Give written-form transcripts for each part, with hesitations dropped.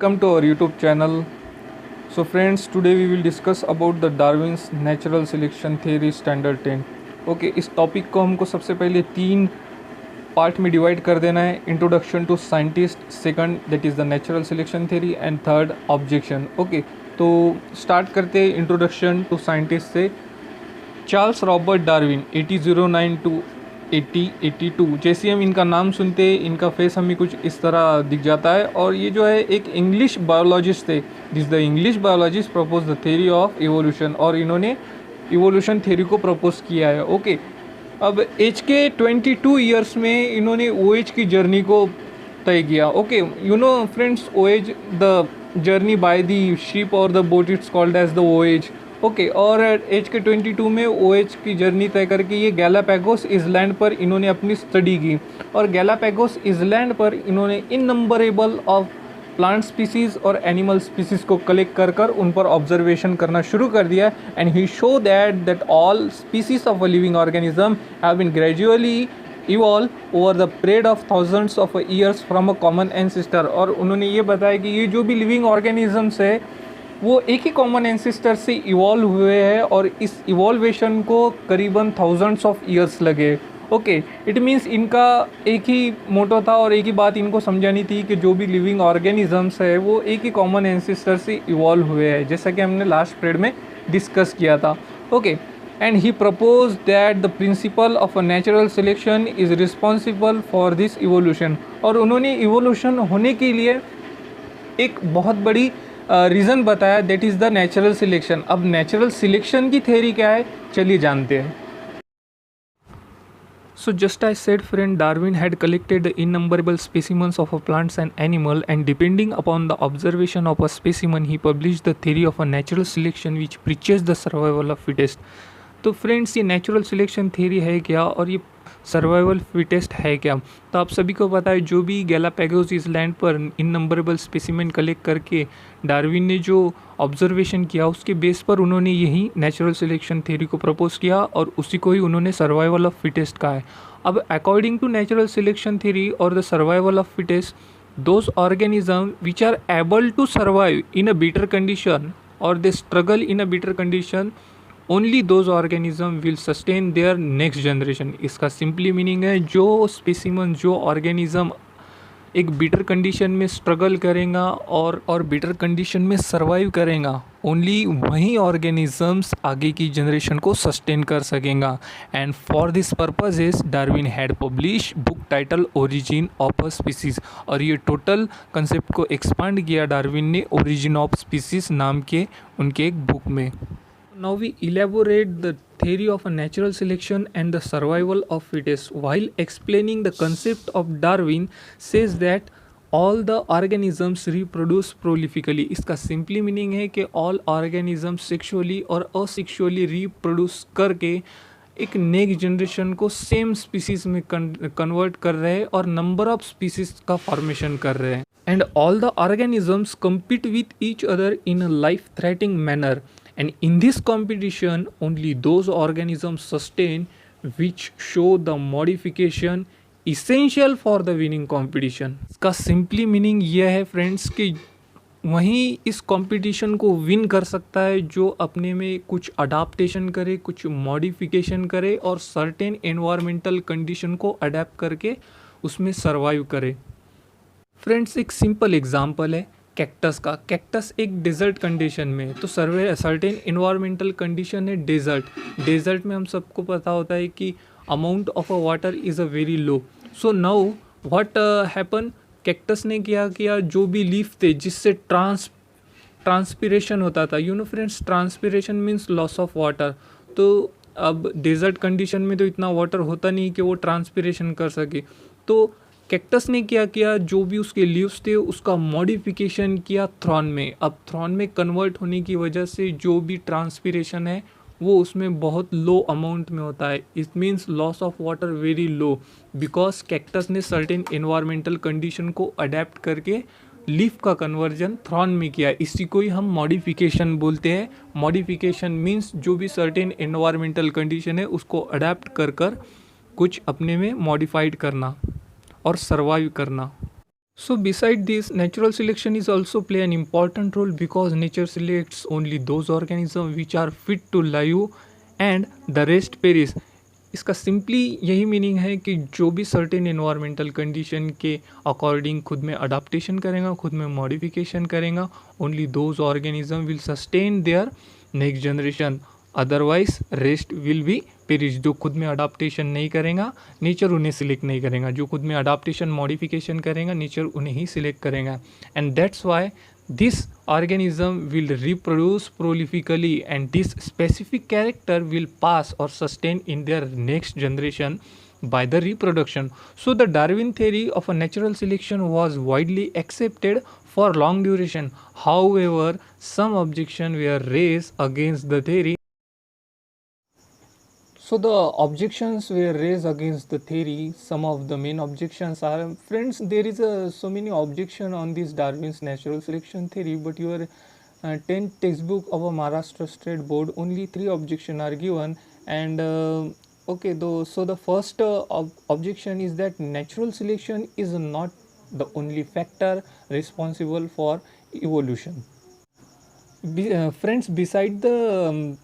Welcome to our YouTube channel. So friends, today we will discuss about the Darwin's natural selection theory standard 10. Okay, इस topic को हमको सबसे पहले तीन part में डिवाइड कर देना है. Introduction to scientist, second that is the natural selection theory and third objection. Okay, तो स्टार्ट करते हैं इंट्रोडक्शन टू साइंटिस्ट से. Charles Robert Darwin 1809 to 8082. जैसे हम इनका नाम सुनते हैं, इनका फेस हमें कुछ इस तरह दिख जाता है. और ये जो है एक इंग्लिश बायोलॉजिस्ट थे. This the English biologist propose the theory of evolution, और इन्होंने इवोल्यूशन थ्योरी को प्रपोज किया है. ओके, अब एज के 22 ईयर्स में इन्होंने OH की जर्नी को तय किया. Okay, you know friends, OH the journey by the ship और the boat, it's called as the OH. Okay, और एज के 22 में OH की जर्नी तय करके ये गैलापागोस इसलैंड पर इन्होंने अपनी स्टडी की. और गैलापागोस इसलैंड पर इन्होंने इननंबरेबल ऑफ प्लांट स्पीसीज़ और एनिमल स्पीसीज़ को कलेक्ट कर कर उन पर ऑब्जर्वेशन करना शुरू कर दिया. And he show that all species of a living organism have been gradually evolve over the period of thousands of years from a common ancestor. और उन्होंने ये बताया कि ये जो भी लिविंग ऑर्गेनिजम्स है वो एक ही कॉमन एंसेस्टर से इवॉल्व हुए हैं, और इस इवॉल्वेशन को करीबन थाउजेंड्स ऑफ ईयर्स लगे. ओके, इट मीन्स इनका एक ही मोटो था और एक ही बात इनको समझानी थी कि जो भी लिविंग ऑर्गेनिजम्स है वो एक ही कॉमन एंसेस्टर से इवॉल्व हुए हैं, जैसा कि हमने लास्ट पीरियड में डिस्कस किया था. Okay, and he propose that the principle of a natural selection is responsible for this evolution. और उन्होंने इवोल्यूशन होने के लिए एक बहुत बड़ी रीज़न बताया, that is the natural selection. अब नेचुरल सिलेक्शन की थ्योरी क्या है, चलिए जानते हैं. So just as said friend, Darwin had collected the innumerable specimens of plants and animal, and depending upon the observation of a specimen, he published the theory of a natural selection which preaches the survival of fittest. तो friends, ये natural selection theory है क्या और ये survival fittest है क्या? तो आप सभी को पता है, जो भी गैलापागोस इसलैंड पर इननंबरेबल स्पेसिमेन कलेक्ट करके डार्विन ने जो ऑब्जर्वेशन किया, उसके बेस पर उन्होंने यही नेचुरल सिलेक्शन थ्योरी को प्रपोज किया, और उसी को ही उन्होंने सर्वाइवल ऑफ फिटेस्ट कहा है. अब according to natural selection theory और the survival of fittest, those organism which are able to survive in a better condition और they struggle in a better condition, only those organism will sustain their next generation. इसका simply meaning है, जो specimen, जो organism एक better condition में struggle करेगा और better condition में सर्वाइव करेगा, ओनली वही ऑर्गेनिजम्स आगे की जनरेशन को सस्टेन कर सकेगा. And for this purposes Darwin had publish book title origin of a species. और ये टोटल कंसेप्ट को एक्सपांड किया डार्विन ने ओरिजिन ऑफ स्पीसीज नाम के उनके एक बुक में. Now we elaborate the theory of a natural selection and the survival of fittest. While explaining the concept of Darwin says that all the organisms reproduce prolifically. इसका simply meaning है कि all organisms sexually और asexually reproduce करके एक next generation को same species में convert कर रहे हैं और नंबर ऑफ स्पीसीज का फॉर्मेशन कर रहे हैं. And all the organisms compete with each other in a life threatening manner. And in this competition, only those organisms sustain which show the modification essential for the winning competition. इसका simply meaning यह है friends कि वहीं इस competition को win कर सकता है जो अपने में कुछ अडाप्टेशन करे, कुछ मॉडिफिकेशन करे और सर्टेन एनवायरमेंटल कंडीशन को अडेप्ट करके उसमें सर्वाइव करे. फ्रेंड्स, एक सिंपल एग्जांपल है कैक्टस का. कैक्टस एक डेजर्ट कंडीशन में, तो सर्टेन इन्वायरमेंटल कंडीशन है डेजर्ट में हम सबको पता होता है कि amount of a water is a very low. So now what happen, cactus ने क्या किया, जो भी लीफ थे जिससे ट्रांसपिरेशन होता था, you know friends, transpiration means loss of water. तो अब डेजर्ट कंडीशन में तो इतना वाटर होता नहीं कि वो ट्रांसपिरेशन कर सके. तो कैक्टस ने क्या किया, जो भी उसके लीव्स थे उसका मॉडिफिकेशन किया थ्रॉन में. अब थ्रॉन में कन्वर्ट होने की वजह से जो भी ट्रांसपिरेशन है वो उसमें बहुत लो अमाउंट में होता है. It means loss of water very low, because cactus ने सर्टेन एनवायरमेंटल कंडीशन को अडेप्ट करके लीफ का कन्वर्जन थ्रॉन में किया. इसी को ही हम मॉडिफिकेशन बोलते हैं. मॉडिफिकेशन मीन्स जो भी सर्टेन एनवायरमेंटल कंडीशन है उसको अडेप्ट कर कुछ अपने में मॉडिफाइड करना और सर्वाइव करना. So beside this, natural selection is also play an important role because nature selects only those organisms which are fit to live and the rest perish. इसका सिंपली यही मीनिंग है कि जो भी सर्टेन इन्वायरमेंटल कंडीशन के according खुद में adaptation करेगा, खुद में मॉडिफिकेशन करेगा, only those organism will sustain their next generation, otherwise rest will be perish. जो खुद में अडाप्टेशन नहीं करेगा नेचर उन्हें सिलेक्ट नहीं करेगा, जो खुद में अडाप्टेशन मॉडिफिकेशन करेगा नेचर उन्हें ही सिलेक्ट करेगा। And that's why this organism will reproduce prolifically and this specific character will pass or sustain in their next generation by the reproduction. So the Darwin theory of a natural selection was widely accepted for long duration. However, some objections were raised against the theory. So the objections were raised against the theory. Some of the main objections are, friends, there is so many objection on this Darwin's natural selection theory, but your 10th textbook of a Maharashtra State Board, only 3 objections are given. And okay, though, so the first objection is that natural selection is not the only factor responsible for evolution. Friends, beside the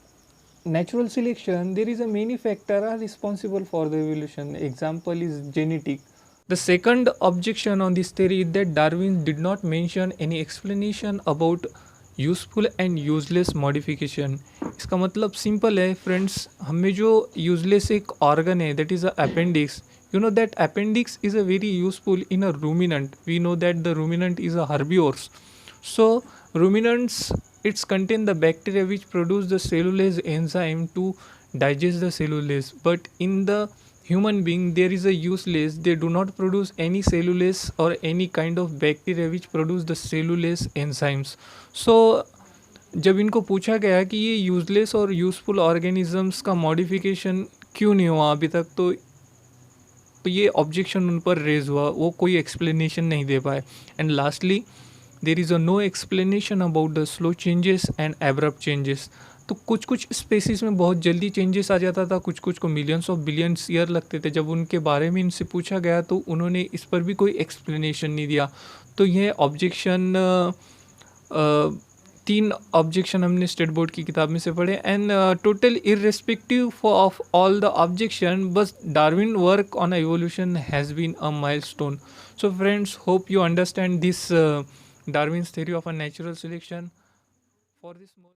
natural selection, there is a many factor are responsible for the evolution. Example is genetic. The second objection on this theory is that Darwin did not mention any explanation about useful and useless modification. इसका मतलब simple है friends, हमें जो useless एक organ है that is a appendix, you know that appendix is a very useful in a ruminant. We know that the ruminant is a herbivores. So ruminants, it's contain the bacteria which produce the cellulase enzyme to digest the cellulase, but in the human being there is a useless, they do not produce any cellulase or any kind of bacteria which produce the cellulase enzymes. So जब इनको पूछा गया कि ये useless और useful organisms का modification क्यों नहीं हुआ अभी तक, तो ये ऑब्जेक्शन उन पर रेज हुआ, वो कोई एक्सप्लेनेशन नहीं दे पाए। And lastly there is a no explanation about the slow changes and abrupt changes. तो कुछ कुछ स्पेसीज में बहुत जल्दी चेंजेस आ जाता था, कुछ कुछ को मिलियंस ऑफ बिलियंस ईयर लगते थे। जब उनके बारे में इनसे पूछा गया तो उन्होंने इस पर भी कोई एक्सप्लेनेशन नहीं दिया। तो यह ऑब्जेक्शन 3 ऑब्जेक्शन हमने स्टेट बोर्ड की किताब में से पढ़े। And total irrespective of all the objection, बस Darwin work on evolution has been a milestone. So friends, hope you understand this Darwin's theory of a natural selection. For this